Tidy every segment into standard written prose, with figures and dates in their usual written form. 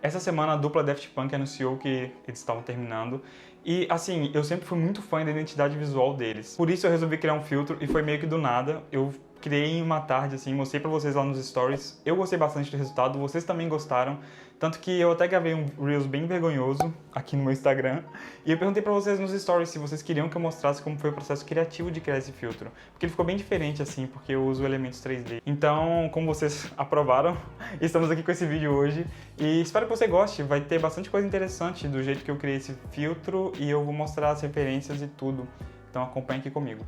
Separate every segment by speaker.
Speaker 1: Essa semana a dupla Daft Punk anunciou que eles estavam terminando. E assim, eu sempre fui muito fã da identidade visual deles. Por isso eu resolvi criar um filtro e foi meio que do nada. Eu criei em uma tarde, assim, mostrei pra vocês lá nos stories. Eu gostei bastante do resultado, vocês também gostaram. Tanto que eu até gravei um Reels bem vergonhoso aqui no meu Instagram. E eu perguntei pra vocês nos stories se vocês queriam que eu mostrasse como foi o processo criativo de criar esse filtro. Porque ele ficou bem diferente, assim, porque eu uso elementos 3D. Então, como vocês aprovaram, estamos aqui com esse vídeo hoje. E espero que você goste, vai ter bastante coisa interessante do jeito que eu criei esse filtro. E eu vou mostrar as referências e tudo. Então acompanhe aqui comigo.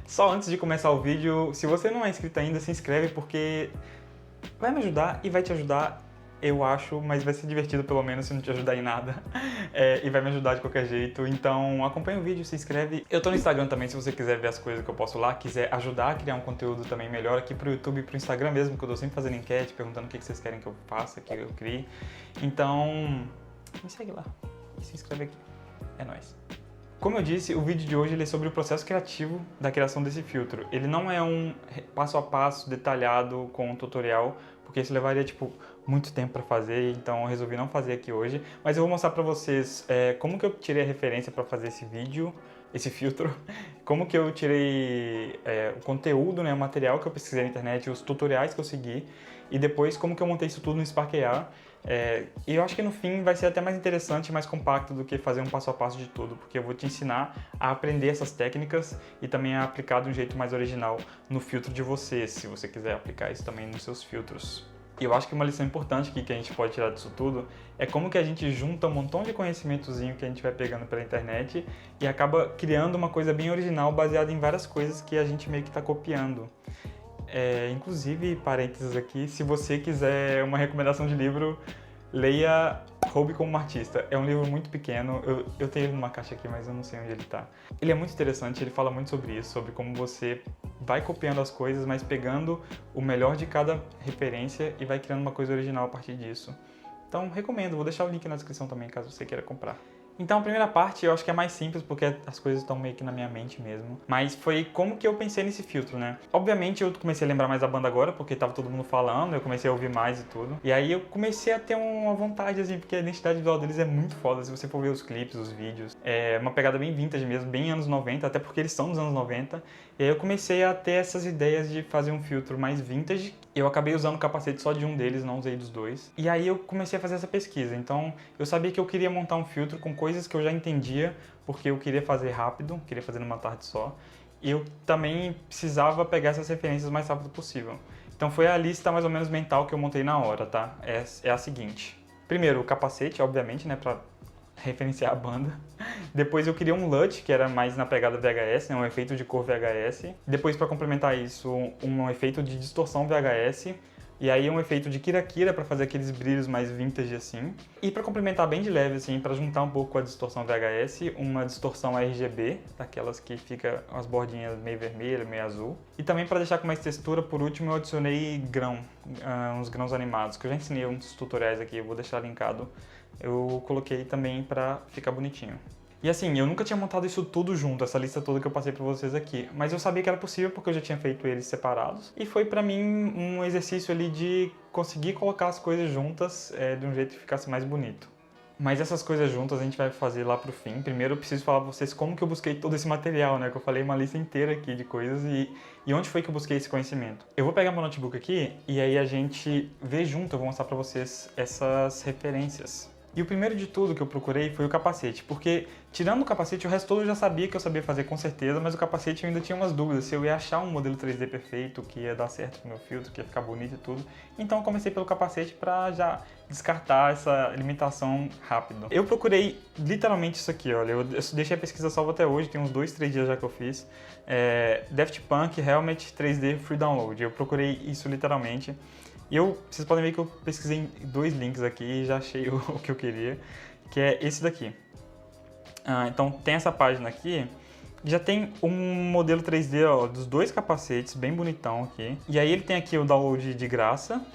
Speaker 1: Só antes de começar o vídeo, se você não é inscrito ainda, se inscreve porque vai me ajudar e vai te ajudar, eu acho, mas vai ser divertido pelo menos se não te ajudar em nada. E vai me ajudar de qualquer jeito, então acompanha o vídeo, se inscreve. Eu tô no Instagram também, se você quiser ver as coisas que eu posto lá, quiser ajudar a criar um conteúdo também melhor aqui pro YouTube e pro Instagram mesmo, que eu tô sempre fazendo enquete, perguntando o que vocês querem que eu faça, que eu crie. Então, me segue lá e se inscreve aqui. É nóis. Como eu disse, o vídeo de hoje ele é sobre o processo criativo da criação desse filtro. Ele não é um passo a passo detalhado com um tutorial, porque isso levaria tipo muito tempo para fazer, então eu resolvi não fazer aqui hoje. Mas eu vou mostrar para vocês como que eu tirei a referência para fazer esse vídeo, esse filtro, como que eu tirei o conteúdo, né, o material que eu pesquisei na internet, os tutoriais que eu segui, e depois como que eu montei isso tudo no Spark AR. E eu acho que no fim vai ser até mais interessante e mais compacto do que fazer um passo a passo de tudo, porque eu vou te ensinar a aprender essas técnicas e também a aplicar de um jeito mais original no filtro de você, se você quiser aplicar isso também nos seus filtros. E eu acho que uma lição importante que a gente pode tirar disso tudo é como que a gente junta um montão de conhecimentozinho que a gente vai pegando pela internet e acaba criando uma coisa bem original baseada em várias coisas que a gente meio que está copiando. Inclusive, parênteses aqui, se você quiser uma recomendação de livro, leia Roube como um Artista. É um livro muito pequeno, eu tenho ele numa caixa aqui, mas eu não sei onde ele tá. Ele é muito interessante, ele fala muito sobre isso, sobre como você vai copiando as coisas, mas pegando o melhor de cada referência e vai criando uma coisa original a partir disso. Então, recomendo, vou deixar o link na descrição também, caso você queira comprar. Então a primeira parte eu acho que é mais simples porque as coisas estão meio que na minha mente mesmo. Mas foi como que eu pensei nesse filtro, né? Obviamente eu comecei a lembrar mais da banda agora porque tava todo mundo falando, eu comecei a ouvir mais e tudo. E aí eu comecei a ter uma vontade assim, porque a identidade visual deles é muito foda, se você for ver os clipes, os vídeos. É uma pegada bem vintage mesmo, bem anos 90, até porque eles são dos anos 90. E aí eu comecei a ter essas ideias de fazer um filtro mais vintage. Eu acabei usando o capacete só de um deles, não usei dos dois. E aí eu comecei a fazer essa pesquisa. Então eu sabia que eu queria montar um filtro com coisas que eu já entendia, porque eu queria fazer rápido, queria fazer numa tarde só. E eu também precisava pegar essas referências o mais rápido possível. Então foi a lista mais ou menos mental que eu montei na hora, tá? É a seguinte. Primeiro, o capacete, obviamente, né, pra referenciar a banda. Depois eu queria um LUT, que era mais na pegada VHS, né, um efeito de cor VHS. Depois, para complementar isso, um efeito de distorção VHS. E aí um efeito de Kira-Kira para fazer aqueles brilhos mais vintage assim. E para complementar bem de leve assim, para juntar um pouco com a distorção VHS, uma distorção RGB, daquelas que fica as bordinhas meio vermelho, meio azul. E também para deixar com mais textura, por último eu adicionei grão, uns grãos animados, que eu já ensinei uns tutoriais aqui, eu vou deixar linkado. Eu coloquei também para ficar bonitinho. E assim, eu nunca tinha montado isso tudo junto, essa lista toda que eu passei pra vocês aqui, mas eu sabia que era possível porque eu já tinha feito eles separados. E foi pra mim um exercício ali de conseguir colocar as coisas juntas de um jeito que ficasse mais bonito. Mas essas coisas juntas a gente vai fazer lá pro fim. Primeiro eu preciso falar pra vocês como que eu busquei todo esse material, né? Que eu falei uma lista inteira aqui de coisas e onde foi que eu busquei esse conhecimento. Eu vou pegar meu notebook aqui e aí a gente vê junto, eu vou mostrar pra vocês essas referências. E o primeiro de tudo que eu procurei foi o capacete, porque tirando o capacete, o resto todo eu já sabia que eu sabia fazer com certeza, mas o capacete eu ainda tinha umas dúvidas se eu ia achar um modelo 3D perfeito, que ia dar certo com o meu filtro, que ia ficar bonito e tudo. Então eu comecei pelo capacete para já descartar essa limitação rápido. Eu procurei literalmente isso aqui, olha, eu deixei a pesquisa salva até hoje, tem uns 2, 3 dias já que eu fiz. Daft Punk Helmet 3D Free Download, eu procurei isso literalmente. E vocês podem ver que eu pesquisei em 2 links aqui e já achei o que eu queria, que é esse daqui. Então tem essa página aqui, já tem um modelo 3D ó, dos 2 capacetes, bem bonitão aqui. E aí ele tem aqui o download de graça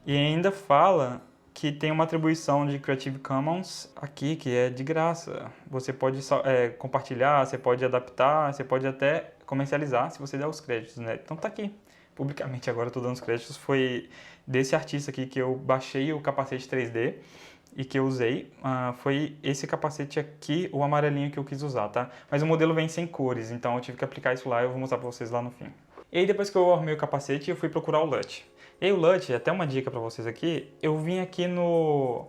Speaker 1: e ainda fala que tem uma atribuição de Creative Commons aqui, que é de graça. Você pode compartilhar, você pode adaptar, você pode até comercializar se você der os créditos, né? Então tá aqui. publicamente agora, eu tô dando os créditos, foi desse artista aqui que eu baixei o capacete 3D e que eu usei. Foi esse capacete aqui, o amarelinho que eu quis usar, tá? Mas o modelo vem sem cores, então eu tive que aplicar isso lá e eu vou mostrar pra vocês lá no fim. E aí depois que eu arrumei o capacete, eu fui procurar o LUT. E aí o LUT, até uma dica pra vocês aqui, eu vim aqui no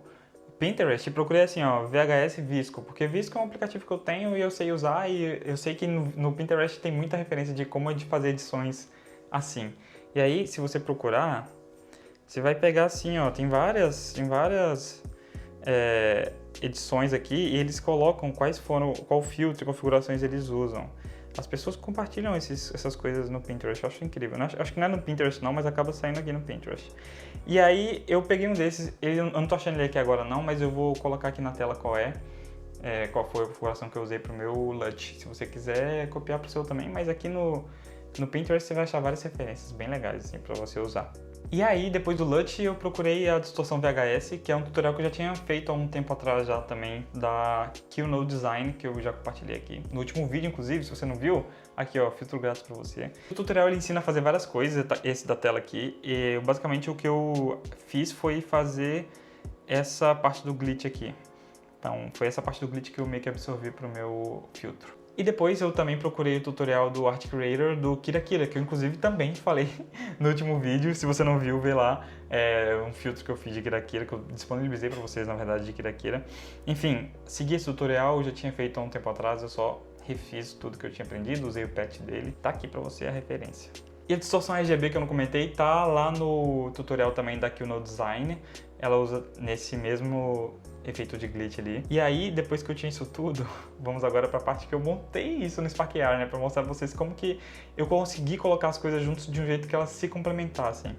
Speaker 1: Pinterest e procurei assim, ó, VHS Visco, porque Visco é um aplicativo que eu tenho e eu sei usar, e eu sei que no Pinterest tem muita referência de como de fazer edições assim. E aí, se você procurar, você vai pegar assim, ó, tem várias edições aqui e eles colocam qual filtro e configurações eles usam. As pessoas compartilham essas coisas no Pinterest, eu acho incrível. Acho que não é no Pinterest não, mas acaba saindo aqui no Pinterest. E aí eu peguei um desses, eu não tô achando ele aqui agora não, mas eu vou colocar aqui na tela qual foi a configuração que eu usei pro meu LUT. Se você quiser copiar pro seu também, mas aqui no Pinterest você vai achar várias referências bem legais assim, pra você usar. E aí, depois do LUT, eu procurei a distorção VHS, que é um tutorial que eu já tinha feito há um tempo atrás já também, da QNode Design, que eu já compartilhei aqui. No último vídeo, inclusive, se você não viu, aqui ó, filtro grátis pra você. O tutorial ele ensina a fazer várias coisas, esse da tela aqui, e basicamente o que eu fiz foi fazer essa parte do glitch aqui. Então, foi essa parte do glitch que eu meio que absorvi pro meu filtro. E depois eu também procurei o tutorial do Art Creator do Kirakira, que eu inclusive também falei no último vídeo. Se você não viu, vê lá. É um filtro que eu fiz de Kirakira, que eu disponibilizei pra vocês, na verdade, de Kirakira. Enfim, segui esse tutorial, eu já tinha feito há um tempo atrás, eu só refiz tudo que eu tinha aprendido, usei o patch dele. Tá aqui pra você a referência. E a distorção RGB que eu não comentei tá lá no tutorial também da QNode Design. Ela usa nesse mesmo efeito de glitch ali. E aí, depois que eu tinha isso tudo, vamos agora para a parte que eu montei isso no SparkAR, né? Para mostrar para vocês como que eu consegui colocar as coisas juntos de um jeito que elas se complementassem.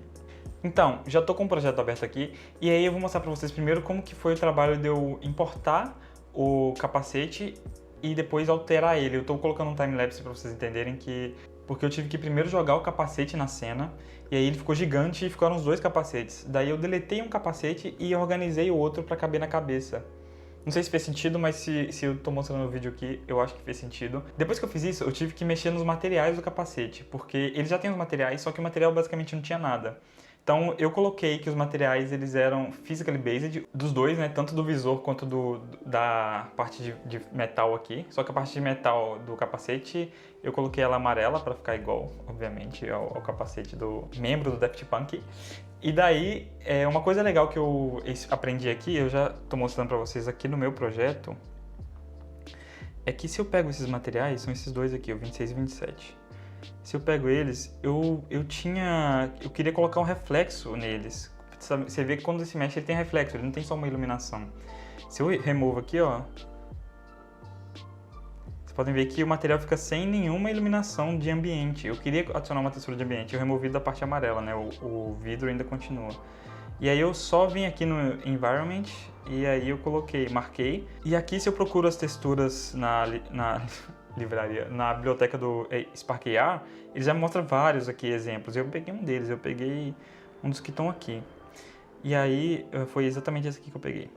Speaker 1: Então, já tô com o projeto aberto aqui, e aí eu vou mostrar para vocês primeiro como que foi o trabalho de eu importar o capacete e depois alterar ele. Eu tô colocando um time-lapse para vocês entenderem que... Porque eu tive que primeiro jogar o capacete na cena, e aí ele ficou gigante e ficaram os dois capacetes. Daí eu deletei um capacete e organizei o outro para caber na cabeça. Não sei se fez sentido, mas se eu tô mostrando no vídeo aqui, eu acho que fez sentido. Depois que eu fiz isso, eu tive que mexer nos materiais do capacete, porque ele já tem os materiais, só que o material basicamente não tinha nada. Então eu coloquei que os materiais eles eram physically based, dos dois, né? Tanto do visor quanto da parte de metal aqui. Só que a parte de metal do capacete eu coloquei ela amarela para ficar igual, obviamente, ao capacete do membro do Daft Punk. E daí, uma coisa legal que eu aprendi aqui, eu já tô mostrando para vocês aqui no meu projeto, é que se eu pego esses materiais, são esses dois aqui, o 26 e 27. Se eu pego eles, eu queria colocar um reflexo neles. Você vê que quando se mexe ele tem reflexo, ele não tem só uma iluminação. Se eu removo aqui, ó, vocês podem ver que o material fica sem nenhuma iluminação de ambiente. Eu queria adicionar uma textura de ambiente, eu removi da parte amarela, né? O vidro ainda continua. E aí eu só vim aqui no Environment e aí eu marquei. E aqui se eu procuro as texturas na livraria, na biblioteca do SparkAR, ele já mostra vários aqui exemplos. Eu peguei um deles, eu peguei um dos que estão aqui. E aí foi exatamente esse aqui que eu peguei.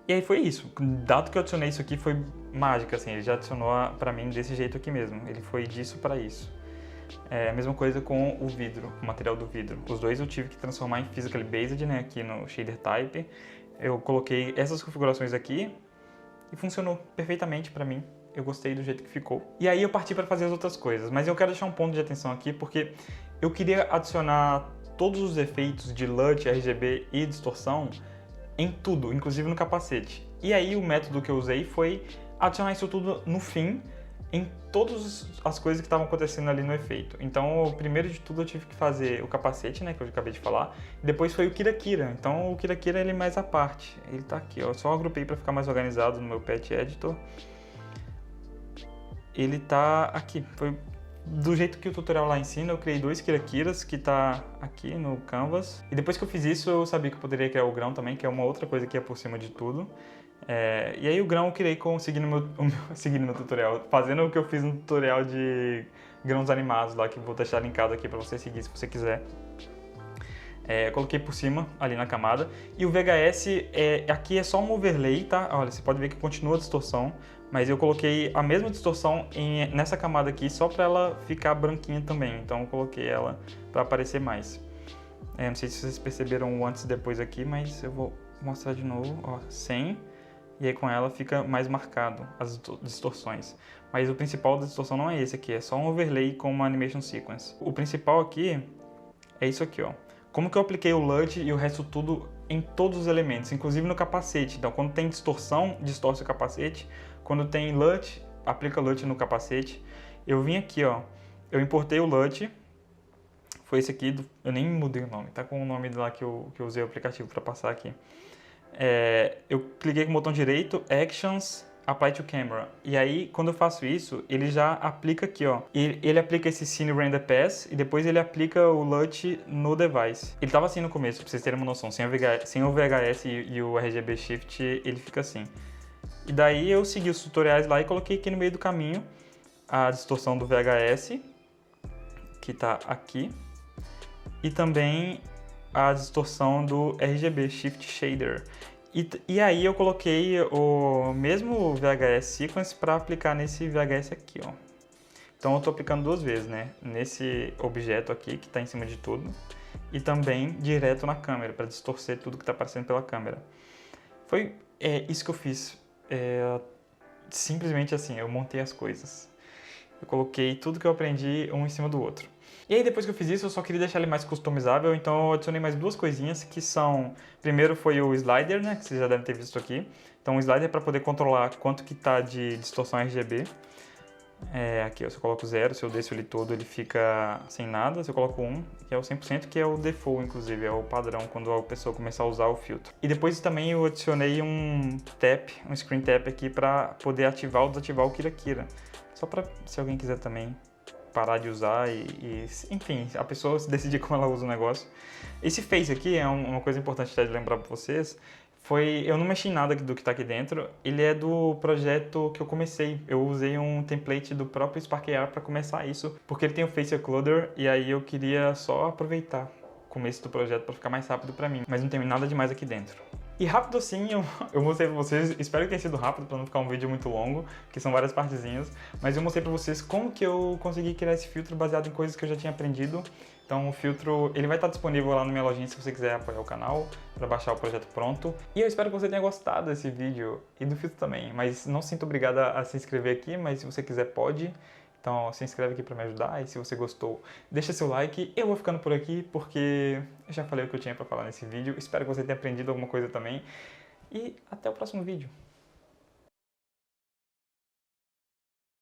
Speaker 1: E aí foi isso. Dado que eu adicionei isso aqui, foi mágica, assim. Ele já adicionou pra mim desse jeito aqui mesmo. Ele foi disso pra isso. É a mesma coisa com o vidro, o material do vidro. Os dois eu tive que transformar em physically based, né, aqui no shader type. Eu coloquei essas configurações aqui e funcionou perfeitamente pra mim. Eu gostei do jeito que ficou. E aí eu parti para fazer as outras coisas. Mas eu quero deixar um ponto de atenção aqui, porque eu queria adicionar todos os efeitos de LUT, RGB e distorção em tudo, inclusive no capacete. E aí o método que eu usei foi adicionar isso tudo no fim, em todas as coisas que estavam acontecendo ali no efeito. Então, primeiro de tudo eu tive que fazer o capacete, né, que eu acabei de falar, e depois foi o Kirakira. Então o Kirakira ele é mais à parte. Ele tá aqui, ó. Só agrupei para ficar mais organizado no meu Patch Editor. Ele tá aqui, foi do jeito que o tutorial lá ensina, eu criei dois Kirakiras que tá aqui no Canvas. E depois que eu fiz isso, eu sabia que eu poderia criar o grão também, que é uma outra coisa que é por cima de tudo. E aí o grão eu criei seguindo meu tutorial, fazendo o que eu fiz no tutorial de grãos animados lá, que eu vou deixar linkado aqui pra você seguir se você quiser. Coloquei por cima, ali na camada. E o VHS, aqui é só um overlay, tá? Olha, você pode ver que continua a distorção, Mas eu coloquei a mesma distorção nessa camada aqui só para ela ficar branquinha também. Então eu coloquei ela para aparecer mais. Não sei se vocês perceberam o antes e depois aqui, mas eu vou mostrar de novo, ó, sem. E aí com ela fica mais marcado as distorções. Mas o principal da distorção não é esse aqui, é só um overlay com uma animation sequence. O principal aqui é isso aqui, ó. Como que eu apliquei o LUT e o resto tudo em todos os elementos, inclusive no capacete. Então quando tem distorção, distorce o capacete. Quando tem LUT, aplica LUT no capacete. Eu vim aqui, ó, eu importei o LUT. Foi esse aqui, eu nem mudei o nome, tá com o nome lá que eu usei o aplicativo para passar aqui. Eu cliquei com o botão direito, Actions, Apply to Camera. E aí, quando eu faço isso, ele já aplica aqui, ó. Ele aplica esse Scene Render Pass e depois ele aplica o LUT no device. Ele tava assim no começo, pra vocês terem uma noção. Sem o VHS e o RGB Shift, ele fica assim. E daí eu segui os tutoriais lá e coloquei aqui no meio do caminho a distorção do VHS, que tá aqui. E também a distorção do RGB, Shift Shader. E aí eu coloquei o mesmo VHS Sequence para aplicar nesse VHS aqui, ó. Então eu estou aplicando duas vezes, né? Nesse objeto aqui, que está em cima de tudo, e também direto na câmera, para distorcer tudo que está aparecendo pela câmera. Foi isso que eu fiz. Simplesmente assim, eu montei as coisas. Eu coloquei tudo que eu aprendi um em cima do outro. E aí depois que eu fiz isso, eu só queria deixar ele mais customizável, então eu adicionei mais duas coisinhas que são... Primeiro foi o slider, né, que vocês já devem ter visto aqui. Então o slider é para poder controlar quanto que tá de distorção RGB. Aqui, ó, se eu coloco 0, se eu desço ele todo, ele fica sem nada. Se eu coloco 1, que é o 100%, que é o default, inclusive, é o padrão quando a pessoa começar a usar o filtro. E depois também eu adicionei um screen tap aqui para poder ativar ou desativar o Kira Kira. Só para, se alguém quiser também parar de usar enfim, a pessoa decidir como ela usa o negócio. Esse face aqui é uma coisa importante de lembrar para vocês. Eu não mexi em nada do que está aqui dentro, ele é do projeto que eu comecei. Eu usei um template do próprio SparkAR para começar isso, porque ele tem o Face Occluder e aí eu queria só aproveitar o começo do projeto para ficar mais rápido para mim, mas não tem nada demais aqui dentro. E rápido assim, eu mostrei pra vocês, espero que tenha sido rápido para não ficar um vídeo muito longo, que são várias partezinhas, mas eu mostrei pra vocês como que eu consegui criar esse filtro baseado em coisas que eu já tinha aprendido. Então o filtro, ele vai estar disponível lá na minha lojinha se você quiser apoiar o canal, para baixar o projeto pronto. E eu espero que você tenha gostado desse vídeo e do filtro também, mas não sinto obrigado a se inscrever aqui, mas se você quiser pode. Então se inscreve aqui para me ajudar e se você gostou, deixa seu like. Eu vou ficando por aqui porque eu já falei o que eu tinha para falar nesse vídeo. Espero que você tenha aprendido alguma coisa também e até o próximo vídeo.